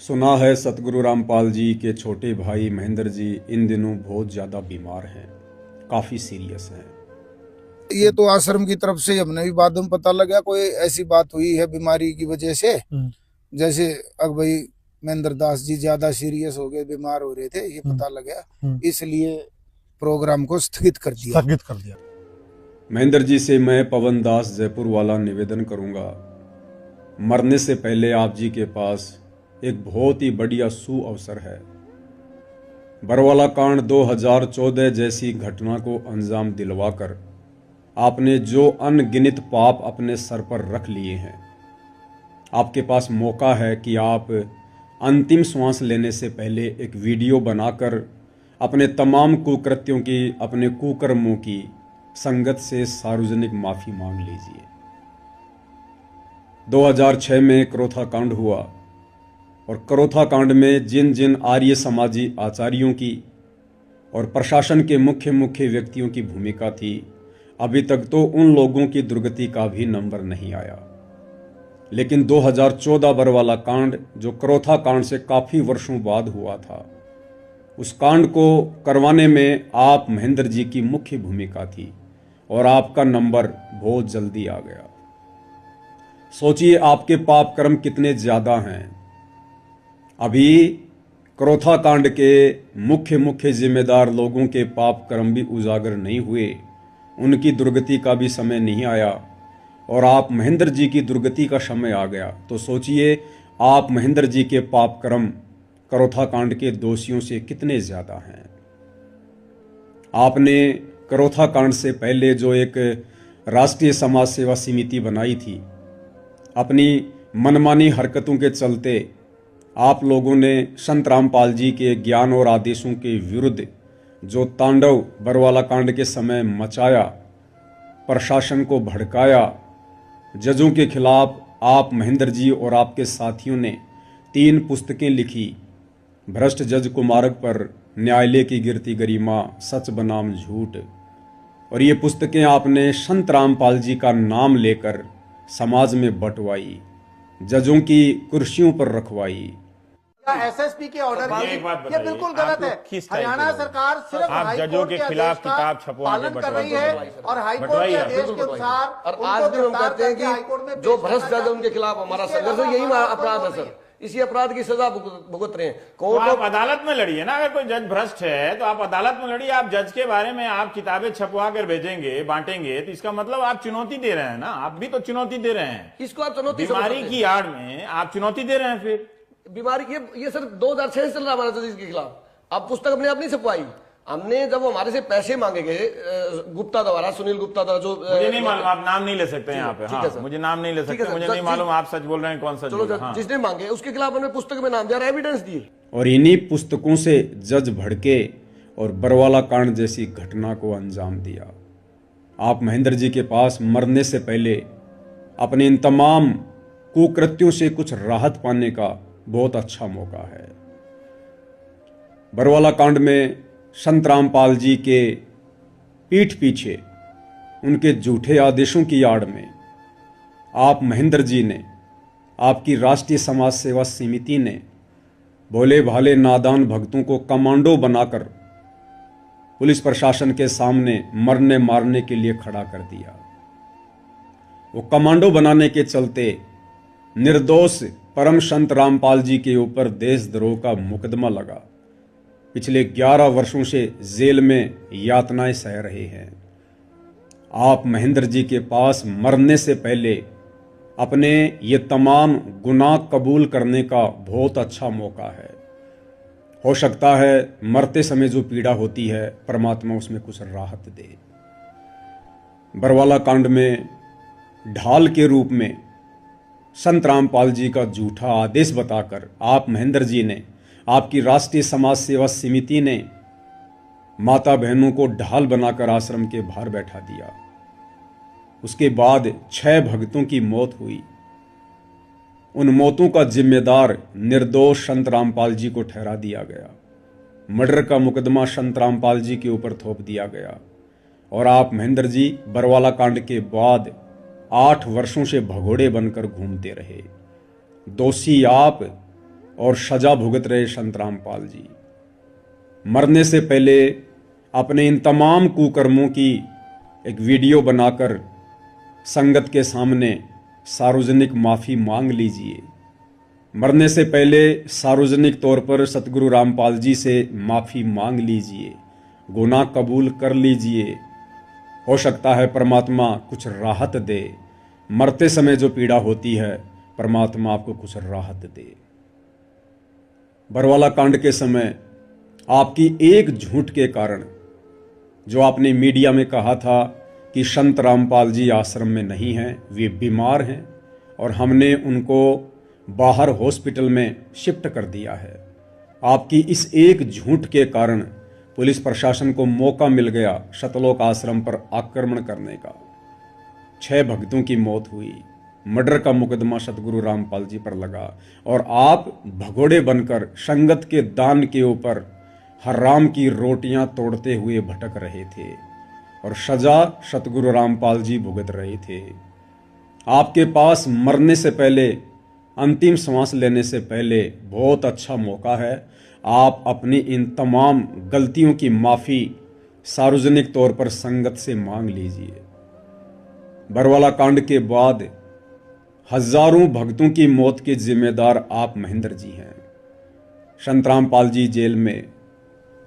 सुना है सतगुरु रामपाल जी के छोटे भाई महेंद्र जी इन दिनों बहुत ज़्यादा बीमार हैं, काफ़ी सीरियस हैं। ये तो आश्रम की तरफ से हमने भी बाद में पता लगा कोई ऐसी बात हुई है बीमारी की वजह से। जैसे अब भाई महेंद्र दास जी ज्यादा सीरियस हो गए, बीमार हो रहे थे, ये पता लगा, इसलिए प्रोग्राम को स्थगित कर दिया। महेंद्र जी से मैं पवन दास जयपुर वाला निवेदन करूंगा, मरने से पहले आप जी के पास एक बहुत ही बढ़िया सुअवसर है। बरवाला कांड 2014 जैसी घटना को अंजाम दिलवाकर आपने जो अनगिनत पाप अपने सर पर रख लिए हैं, आपके पास मौका है कि आप अंतिम श्वास लेने से पहले एक वीडियो बनाकर अपने तमाम कुकृत्यों की, अपने कुकर्मों की संगत से सार्वजनिक माफी मांग लीजिए। 2006 में करोथा कांड हुआ और करोथा कांड में जिन जिन आर्य समाजी आचार्यों की और प्रशासन के मुख्य मुख्य व्यक्तियों की भूमिका थी, अभी तक तो उन लोगों की दुर्गति का भी नंबर नहीं आया। लेकिन 2014 बरवाला कांड, जो करोथा कांड से काफी वर्षों बाद हुआ था, उस कांड को करवाने में आप महेंद्र जी की मुख्य भूमिका थी और आपका नंबर बहुत जल्दी आ गया। सोचिए आपके पाप कर्म कितने ज्यादा हैं। अभी करोथा कांड के मुख्य मुख्य जिम्मेदार लोगों के पाप कर्म भी उजागर नहीं हुए, उनकी दुर्गति का भी समय नहीं आया और आप महेंद्र जी की दुर्गति का समय आ गया। तो सोचिए आप महेंद्र जी के पाप कर्म करोथा कांड के दोषियों से कितने ज्यादा हैं। आपने करोथा कांड से पहले जो एक राष्ट्रीय समाज सेवा समिति बनाई थी, अपनी मनमानी हरकतों के चलते आप लोगों ने संत रामपाल जी के ज्ञान और आदेशों के विरुद्ध जो तांडव बरवाला कांड के समय मचाया, प्रशासन को भड़काया, जजों के खिलाफ आप महेंद्र जी और आपके साथियों ने 3 पुस्तकें लिखी। भ्रष्ट जज को मार्ग पर, न्यायालय की गिरती गरिमा, सच बनाम झूठ। और ये पुस्तकें आपने संत रामपाल जी का नाम लेकर समाज में बंटवाई, जजों की कुर्सियों पर रखवाई। एसएसपी के ऑर्डर की ये बिल्कुल गलत है। हरियाणा सरकार सिर्फ आप जजों के खिलाफ किताब छपवाने कर रही है और हाईकोर्ट के आदेश के अनुसार। और आज भी हम कहते हैं कि जो भ्रष्ट जज उनके खिलाफ हमारा संघर्ष है, यही अपराध है सर, इसी अपराध की सजा भुगत रहे हैं। कोर्ट आप अदालत में लड़िए ना। अगर कोई जज भ्रष्ट है तो आप अदालत में लड़िए। आप जज के बारे में आप किताबें छपवा कर भेजेंगे, बांटेंगे, तो इसका मतलब आप चुनौती दे रहे हैं ना। आप भी तो चुनौती दे रहे हैं। इसको आप चुनौती, बीमारी की आड़ में आप चुनौती दे रहे हैं। फिर बीमारी ये सर 2006 से चल रहा हमारा जज के खिलाफ। आप पुस्तक अपने आप नहीं छपवाई, हमने जब हमारे से पैसे मांगे गए गुप्ता द्वारा, सुनील गुप्ता द्वारा, जो मुझे नहीं मालूम, आप नाम नहीं ले सकते यहाँ पे। हाँ, मुझे नाम नहीं ले सकते, मुझे नहीं मालूम आप सच बोल रहे हैं कौन सा। चलो जिसने मांगे उसके खिलाफ हमने पुस्तक में नाम दिया, एविडेंस दिए। और इन्हीं पुस्तकों से जज भड़के और बरवाला कांड जैसी घटना को अंजाम दिया। आप महेंद्र जी के पास मरने से पहले अपने इन तमाम कुकृत्यों से कुछ राहत पाने का बहुत अच्छा मौका है। बरवाला कांड में संत रामपाल जी के पीठ पीछे, उनके झूठे आदेशों की आड़ में आप महेंद्र जी ने, आपकी राष्ट्रीय समाज सेवा समिति ने भोले भाले नादान भक्तों को कमांडो बनाकर पुलिस प्रशासन के सामने मरने मारने के लिए खड़ा कर दिया। वो कमांडो बनाने के चलते निर्दोष परम संत रामपाल जी के ऊपर देशद्रोह का मुकदमा लगा। पिछले 11 वर्षों से जेल में यातनाएं सह रहे हैं। आप महेंद्र जी के पास मरने से पहले अपने ये तमाम गुनाह कबूल करने का बहुत अच्छा मौका है। हो सकता है मरते समय जो पीड़ा होती है, परमात्मा उसमें कुछ राहत दे। बरवाला कांड में ढाल के रूप में संत रामपाल जी का झूठा आदेश बताकर आप महेंद्र जी ने, आपकी राष्ट्रीय समाज सेवा समिति ने माता बहनों को ढाल बनाकर आश्रम के बाहर बैठा दिया। उसके बाद 6 भक्तों की मौत हुई। उन मौतों का जिम्मेदार निर्दोष संत रामपाल जी को ठहरा दिया गया। मर्डर का मुकदमा संत रामपाल जी के ऊपर थोप दिया गया और आप महेंद्र जी बरवाला कांड के बाद 8 वर्षों से भगोड़े बनकर घूमते रहे। दोषी आप और सजा भुगत रहे संत रामपाल जी। मरने से पहले अपने इन तमाम कुकर्मों की एक वीडियो बनाकर संगत के सामने सार्वजनिक माफ़ी मांग लीजिए। मरने से पहले सार्वजनिक तौर पर सतगुरु रामपाल जी से माफ़ी मांग लीजिए, गुनाह कबूल कर लीजिए। हो सकता है परमात्मा कुछ राहत दे। मरते समय जो पीड़ा होती है परमात्मा आपको कुछ राहत दे। बरवाला कांड के समय आपकी एक झूठ के कारण, जो आपने मीडिया में कहा था कि संत रामपाल जी आश्रम में नहीं हैं, वे बीमार हैं और हमने उनको बाहर हॉस्पिटल में शिफ्ट कर दिया है, आपकी इस एक झूठ के कारण पुलिस प्रशासन को मौका मिल गया सतलोक आश्रम पर आक्रमण करने का। 6 भक्तों की मौत हुई, मर्डर का मुकदमा सतगुरु रामपाल जी पर लगा और आप भगोड़े बनकर संगत के दान के ऊपर हराम की रोटियां तोड़ते हुए भटक रहे थे और सजा सतगुरु रामपाल जी भुगत रहे थे। आपके पास मरने से पहले, अंतिम सांस लेने से पहले बहुत अच्छा मौका है। आप अपनी इन तमाम गलतियों की माफ़ी सार्वजनिक तौर पर संगत से मांग लीजिए। बरवाला कांड के बाद हजारों भक्तों की मौत के जिम्मेदार आप महेंद्र जी हैं। संत रामपाल जी जेल में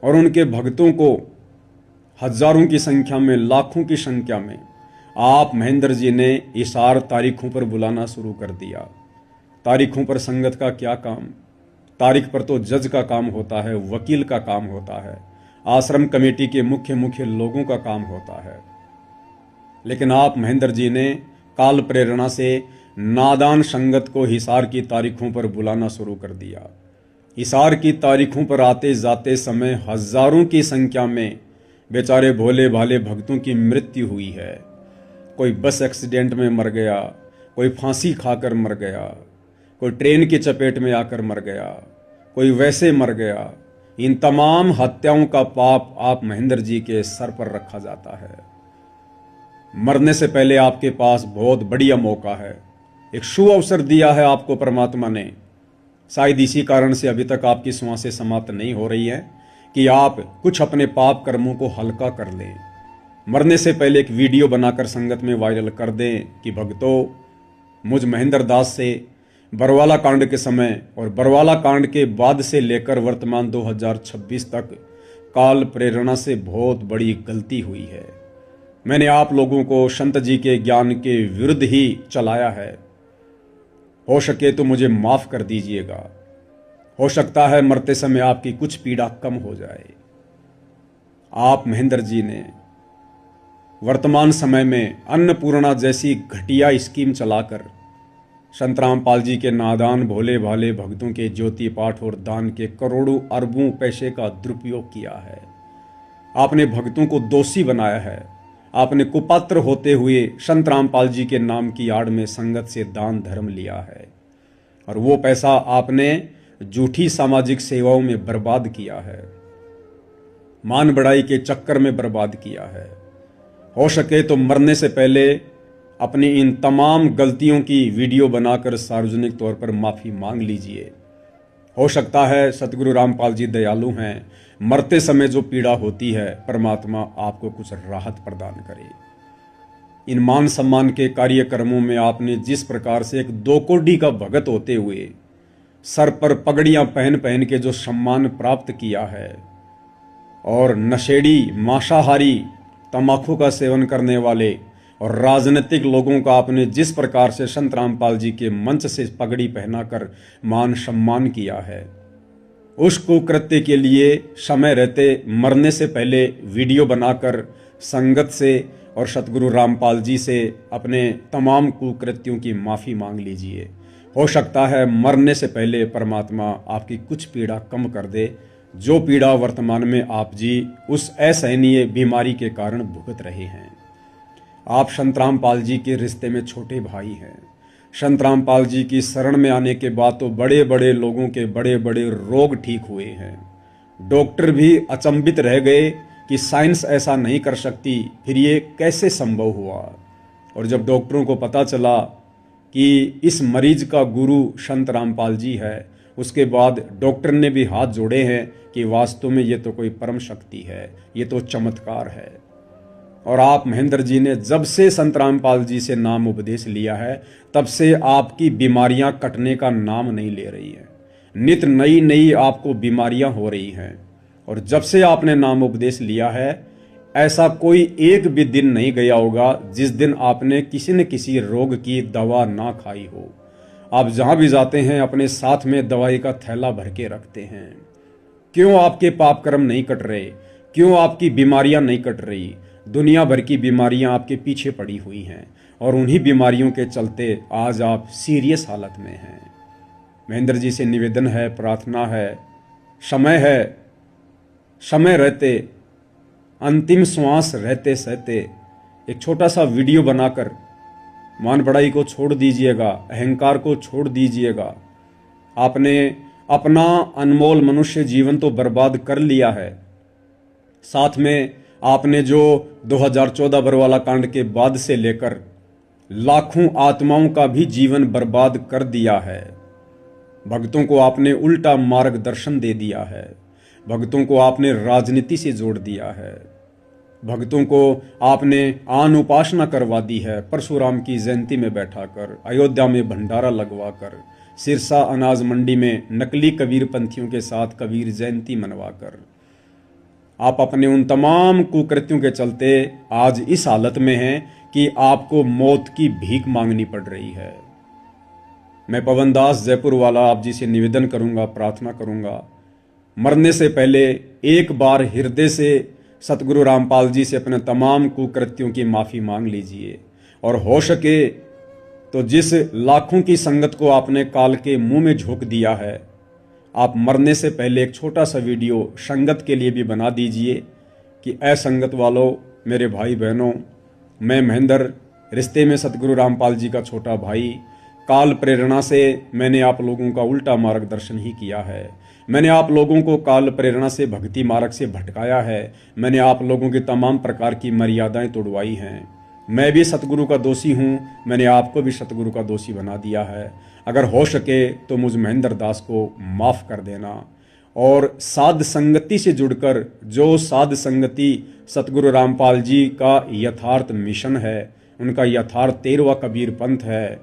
और उनके भक्तों को हजारों की संख्या में, लाखों की संख्या में आप महेंद्र जी ने इशार तारीखों पर बुलाना शुरू कर दिया। तारीखों पर संगत का क्या काम? तारीख पर तो जज का काम होता है, वकील का काम होता है, आश्रम कमेटी के मुख्य लोगों का काम होता है। लेकिन आप महेंद्र जी ने काल प्रेरणा से नादान संगत को हिसार की तारीखों पर बुलाना शुरू कर दिया। हिसार की तारीखों पर आते जाते समय हजारों की संख्या में बेचारे भोले भाले भक्तों की मृत्यु हुई है। कोई बस एक्सीडेंट में मर गया, कोई फांसी खाकर मर गया, कोई ट्रेन की चपेट में आकर मर गया, कोई वैसे मर गया। इन तमाम हत्याओं का पाप आप महेंद्र जी के सर पर रखा जाता है। मरने से पहले आपके पास बहुत बढ़िया मौका है, एक शुभ अवसर दिया है आपको परमात्मा ने। शायद इसी कारण से अभी तक आपकी सांसें समाप्त नहीं हो रही है कि आप कुछ अपने पाप कर्मों को हल्का कर लें। मरने से पहले एक वीडियो बनाकर संगत में वायरल कर दें कि भक्तों, मुझ महेंद्र दास से बरवाला कांड के समय और बरवाला कांड के बाद से लेकर वर्तमान 2026 तक काल प्रेरणा से बहुत बड़ी गलती हुई है। मैंने आप लोगों को संत जी के ज्ञान के विरुद्ध ही चलाया है। हो सके तो मुझे माफ कर दीजिएगा। हो सकता है मरते समय आपकी कुछ पीड़ा कम हो जाए। आप महेंद्र जी ने वर्तमान समय में अन्नपूर्णा जैसी घटिया स्कीम चलाकर संत रामपाल जी के नादान भोले भाले भक्तों के ज्योति पाठ और दान के करोड़ों अरबों पैसे का दुरुपयोग किया है। आपने भक्तों को दोषी बनाया है। आपने कुपात्र होते हुए संत रामपाल जी के नाम की आड़ में संगत से दान धर्म लिया है और वो पैसा आपने झूठी सामाजिक सेवाओं में बर्बाद किया है, मान बढ़ाई के चक्कर में बर्बाद किया है। हो सके तो मरने से पहले अपनी इन तमाम गलतियों की वीडियो बनाकर सार्वजनिक तौर पर माफ़ी मांग लीजिए। हो सकता है सतगुरु रामपाल जी दयालु हैं, मरते समय जो पीड़ा होती है परमात्मा आपको कुछ राहत प्रदान करे। इन मान सम्मान के कार्यक्रमों में आपने जिस प्रकार से एक 2 कोड़ी का भगत होते हुए सर पर पगड़ियां पहन पहन के जो सम्मान प्राप्त किया है और नशेड़ी, मांसाहारी, तंबाकू का सेवन करने वाले और राजनीतिक लोगों का आपने जिस प्रकार से संत रामपाल जी के मंच से पगड़ी पहनाकर मान सम्मान किया है, उस कुकृत्य के लिए समय रहते मरने से पहले वीडियो बनाकर संगत से और सतगुरु रामपाल जी से अपने तमाम कुकृत्यों की माफ़ी मांग लीजिए। हो सकता है मरने से पहले परमात्मा आपकी कुछ पीड़ा कम कर दे, जो पीड़ा वर्तमान में आप जी उस असहनीय बीमारी के कारण भुगत रहे हैं। आप संत रामपाल जी के रिश्ते में छोटे भाई हैं। संत रामपाल जी की शरण में आने के बाद तो बड़े बड़े लोगों के बड़े बड़े रोग ठीक हुए हैं। डॉक्टर भी अचंभित रह गए कि साइंस ऐसा नहीं कर सकती, फिर ये कैसे संभव हुआ। और जब डॉक्टरों को पता चला कि इस मरीज का गुरु संत रामपाल जी है, उसके बाद डॉक्टर ने भी हाथ जोड़े हैं कि वास्तव में ये तो कोई परम शक्ति है, ये तो चमत्कार है। और आप महेंद्र जी ने जब से संत रामपाल जी से नाम उपदेश लिया है तब से आपकी बीमारियां कटने का नाम नहीं ले रही हैं। नित नई नई आपको बीमारियां हो रही हैं। और जब से आपने नाम उपदेश लिया है ऐसा कोई एक भी दिन नहीं गया होगा जिस दिन आपने किसी न किसी रोग की दवा ना खाई हो। आप जहां भी जाते हैं अपने साथ में दवाई का थैला भर के रखते हैं। क्यों आपके पाप कर्म नहीं कट रहे? क्यों आपकी बीमारियां नहीं कट रही? दुनिया भर की बीमारियां आपके पीछे पड़ी हुई हैं और उन्हीं बीमारियों के चलते आज आप सीरियस हालत में हैं। महेंद्र जी से निवेदन है, प्रार्थना है, समय रहते, अंतिम श्वास रहते सहते एक छोटा सा वीडियो बनाकर मान बढ़ाई को छोड़ दीजिएगा, अहंकार को छोड़ दीजिएगा। आपने अपना अनमोल मनुष्य जीवन तो बर्बाद कर लिया है, साथ में आपने जो 2014 बरवाला कांड के बाद से लेकर लाखों आत्माओं का भी जीवन बर्बाद कर दिया है। भक्तों को आपने उल्टा मार्गदर्शन दे दिया है। भक्तों को आपने राजनीति से जोड़ दिया है। भक्तों को आपने आन उपासना करवा दी है। परशुराम की जयंती में बैठाकर, अयोध्या में भंडारा लगवाकर, सिरसा अनाज मंडी में नकली कबीर पंथियों के साथ कबीर जयंती मनवाकर आप अपने उन तमाम कुकृत्यों के चलते आज इस हालत में हैं कि आपको मौत की भीख मांगनी पड़ रही है। मैं पवन दास जयपुर वाला आप जी से निवेदन करूंगा, प्रार्थना करूंगा, मरने से पहले एक बार हृदय से सतगुरु रामपाल जी से अपने तमाम कुकृत्यों की माफ़ी मांग लीजिए। और हो सके तो जिस लाखों की संगत को आपने काल के मुंह में झोंक दिया है, आप मरने से पहले एक छोटा सा वीडियो संगत के लिए भी बना दीजिए कि ऐ संगत वालों, मेरे भाई बहनों, मैं महेंद्र, रिश्ते में सतगुरु रामपाल जी का छोटा भाई, काल प्रेरणा से मैंने आप लोगों का उल्टा मार्गदर्शन ही किया है। मैंने आप लोगों को काल प्रेरणा से भक्ति मार्ग से भटकाया है। मैंने आप लोगों की तमाम प्रकार की मर्यादाएं तोड़वाई हैं। मैं भी सतगुरु का दोषी हूं, मैंने आपको भी सतगुरु का दोषी बना दिया है। अगर हो सके तो मुझ महेंद्र दास को माफ़ कर देना। और साध संगति से जुड़कर, जो साध संगति सतगुरु रामपाल जी का यथार्थ मिशन है, उनका यथार्थ 13वां कबीर पंथ है,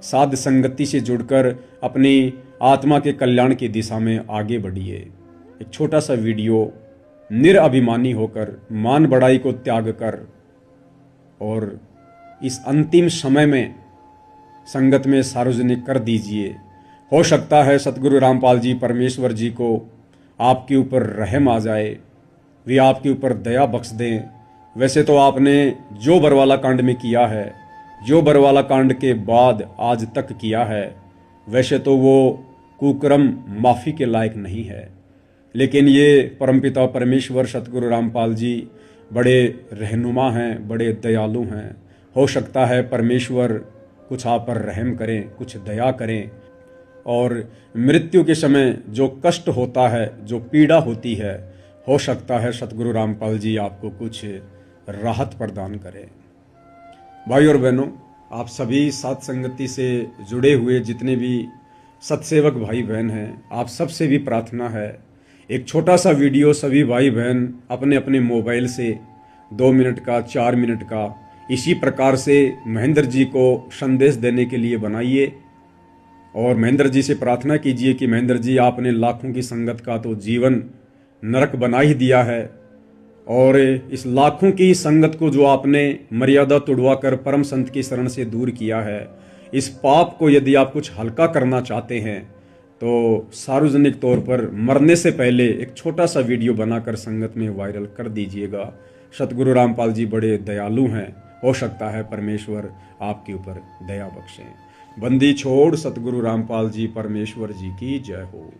साध संगति से जुड़कर अपनी आत्मा के कल्याण की दिशा में आगे बढ़िए। एक छोटा सा वीडियो निरअभिमानी होकर, मान बढ़ाई को त्याग कर और इस अंतिम समय में संगत में सार्वजनिक कर दीजिए। हो सकता है सतगुरु रामपाल जी परमेश्वर जी को आपके ऊपर रहम आ जाए, वे आपके ऊपर दया बख्श दें। वैसे तो आपने जो बरवाला कांड में किया है, जो बरवाला कांड के बाद आज तक किया है, वैसे तो वो कुकर्म माफ़ी के लायक नहीं है। लेकिन ये परमपिता परमेश्वर सतगुरु रामपाल जी बड़े रहनुमा हैं, बड़े दयालु हैं। हो सकता है परमेश्वर कुछ आप पर रहम करें, कुछ दया करें और मृत्यु के समय जो कष्ट होता है, जो पीड़ा होती है, हो सकता है सतगुरु रामपाल जी आपको कुछ राहत प्रदान करें। भाई और बहनों, आप सभी साथ संगति से जुड़े हुए जितने भी सत्सेवक भाई बहन हैं, आप सबसे भी प्रार्थना है, एक छोटा सा वीडियो सभी भाई बहन अपने अपने मोबाइल से 2 मिनट का, 4 मिनट का इसी प्रकार से महेंद्र जी को संदेश देने के लिए बनाइए और महेंद्र जी से प्रार्थना कीजिए कि महेंद्र जी, आपने लाखों की संगत का तो जीवन नरक बना ही दिया है और इस लाखों की संगत को जो आपने मर्यादा तोड़वा कर परम संत की शरण से दूर किया है, इस पाप को यदि आप कुछ हल्का करना चाहते हैं तो सार्वजनिक तौर पर मरने से पहले एक छोटा सा वीडियो बनाकर संगत में वायरल कर दीजिएगा। सतगुरु रामपाल जी बड़े दयालु हैं, हो सकता है परमेश्वर आपके ऊपर दया बख्शें। बंदी छोड़ सतगुरु रामपाल जी परमेश्वर जी की जय हो।